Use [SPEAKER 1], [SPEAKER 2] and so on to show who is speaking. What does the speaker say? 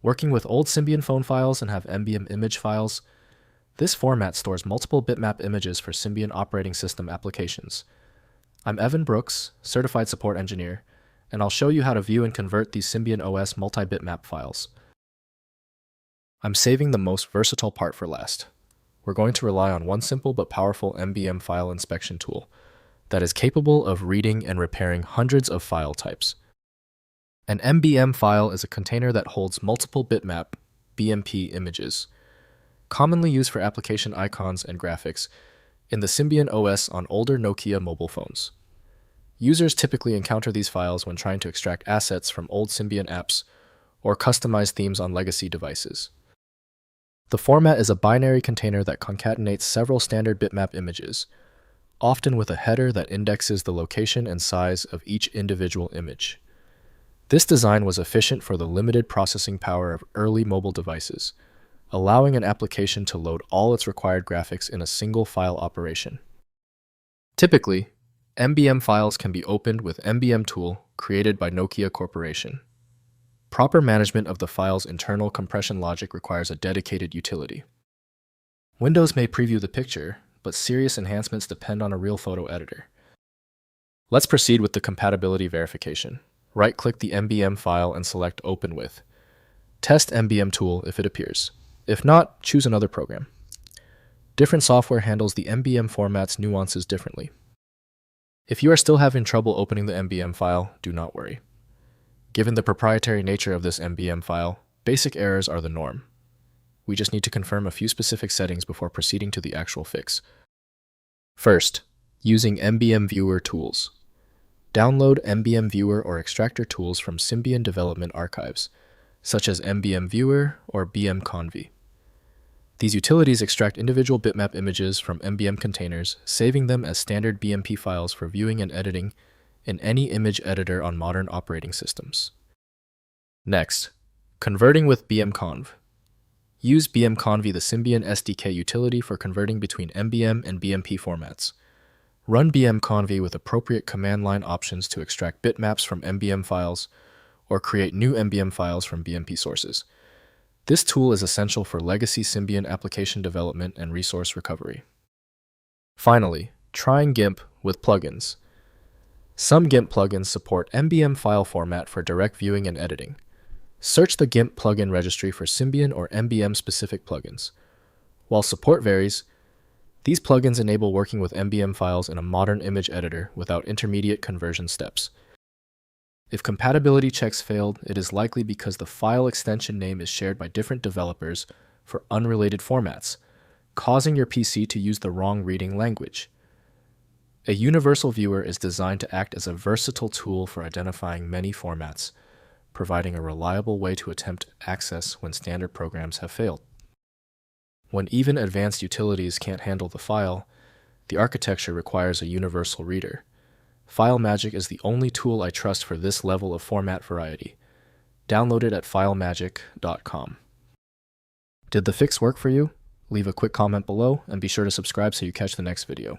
[SPEAKER 1] Working with old Symbian phone files and have MBM image files, this format stores multiple bitmap images for Symbian operating system applications. I'm Evan Brooks, Certified Support Engineer, and I'll show you how to view and convert these Symbian OS multi-bitmap files. I'm saving the most versatile part for last. We're going to rely on one simple but powerful MBM file inspection tool that is capable of reading and repairing hundreds of file types. An MBM file is a container that holds multiple bitmap (BMP) images, commonly used for application icons and graphics in the Symbian OS on older Nokia mobile phones. Users typically encounter these files when trying to extract assets from old Symbian apps or customize themes on legacy devices. The format is a binary container that concatenates several standard bitmap images, often with a header that indexes the location and size of each individual image. This design was efficient for the limited processing power of early mobile devices, allowing an application to load all its required graphics in a single file operation. Typically, MBM files can be opened with MBM tool created by Nokia Corporation. Proper management of the file's internal compression logic requires a dedicated utility. Windows may preview the picture, but serious enhancements depend on a real photo editor. Let's proceed with the compatibility verification. Right-click the MBM file and select Open With. Test MBM tool if it appears. If not, choose another program. Different software handles the MBM format's nuances differently. If you are still having trouble opening the MBM file, do not worry. Given the proprietary nature of this MBM file, basic errors are the norm. We just need to confirm a few specific settings before proceeding to the actual fix. First, using MBM Viewer tools. Download MBM Viewer or Extractor tools from Symbian development archives, such as MBM Viewer or BM Conv. These utilities extract individual bitmap images from MBM containers, saving them as standard BMP files for viewing and editing in any image editor on modern operating systems. Next, converting with BM Conv. Use BM Conv, the Symbian SDK utility, for converting between MBM and BMP formats. Run BM Conv with appropriate command line options to extract bitmaps from MBM files or create new MBM files from BMP sources. This tool is essential for legacy Symbian application development and resource recovery. Finally, trying GIMP with plugins. Some GIMP plugins support MBM file format for direct viewing and editing. Search the GIMP plugin registry for Symbian or MBM-specific plugins. While support varies, these plugins enable working with MBM files in a modern image editor without intermediate conversion steps. If compatibility checks failed, it is likely because the file extension name is shared by different developers for unrelated formats, causing your PC to use the wrong reading language. A universal viewer is designed to act as a versatile tool for identifying many formats, providing a reliable way to attempt access when standard programs have failed. When even advanced utilities can't handle the file, the architecture requires a universal reader. FileMagick is the only tool I trust for this level of format variety. Download it at filemagick.com. Did the fix work for you? Leave a quick comment below and be sure to subscribe so you catch the next video.